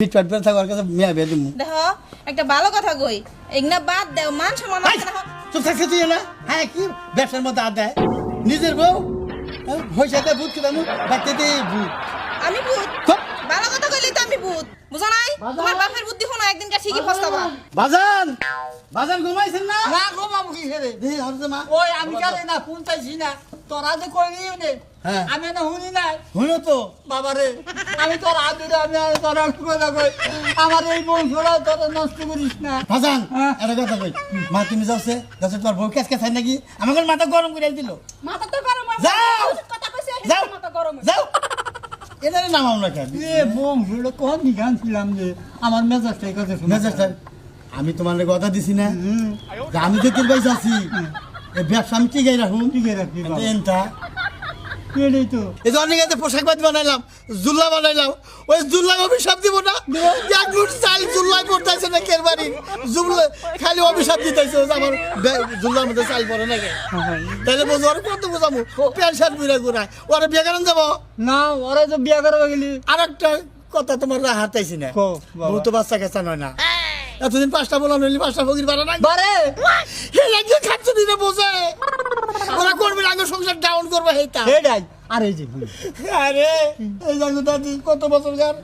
পিটপাট করে থাকো আর কাছে মিয়া বিয়ে দিমু দেখো একটা ভালো কথা কই এগনা বাদ দাও মান সম্মান আছে না চুপ থাকছে তুই না হ্যাঁ কি ব্যবসার মধ্যে আড্ডা নিজের বউ হইসাতে ভূত খেতাম বাচ্চাতে ভূত আমি ভূত চুপ ভালো কথা কইলি তো আমি ভূত বুঝো নাই তোমার বাপের বুদ্ধি শোনা একদিনকার ঠিকই ফস্তাবা বাজান বাজান ঘুমাইছেন না না ঘুমাবো কি রে দেখি হরতে মা ওই আমি কালে না ফোন চাইছি না তোরা যে কইলিও নে হ্যাঁ। আমি না শুনি নাই হইলো তো বাবারে আমি তোর হাত ধরে আমি আর তোরা কথা কই আমার এই বংশটা তোরা নষ্ট করিস না বাজান হ্যাঁ। একটা কথা কই মা তুমি যাওছে যাচ্ছে তোমার বউ কেস কেসাই নাকি আমাকে মাথা গরম করে দিল মাথা তো গরম যাও কথা কইছে যাও মাথা গরম যাও এদের নাম আমরা কেন এ বংশটা কোন নিগান ছিলাম যে আমার মেজাজটা এই কথা শুনে মেজাজ স্যার আমি তোমার কথা দিছি না যে আমি যে তোর বাইস আছি এই ব্যবসা আমি টিকাই রাখুন টিকে রাখবি বাবা। এনটা এটাই তো এই যে অনেক আছে পোশাক পাতি বানাইলাম জুল্লা বানাইলাম ওই জুল্লা অভিশাপ দিব না এক মুঠ চাল জুল্লা করতেছে না কের বাড়ি জুল্লা খালি অভিশাপ দিতেছে আমার জুল্লার মধ্যে চাল পড়ে নাকি তাহলে বোঝো আর কত বোঝাবো প্যান্ট শার্ট বিরা ঘুরায় ওরা বিয়ে করেন যাবো না ওরা তো বিয়া করবা গেলি আর একটা কথা তোমার হাতাইছি না কও, বাবা। বউ তো বাচ্চা কাচ্চা নয় না এতদিন 5টা বলা নইলি 5টা ফকির বাড়া না বারে হে লাগে খাচ্ছ দিনে বোঝে ওরা করবে আগে সংসার ডাউন করবে হেটা এটাই আর এই যে আরে এই জানো দাদি কত বছর গার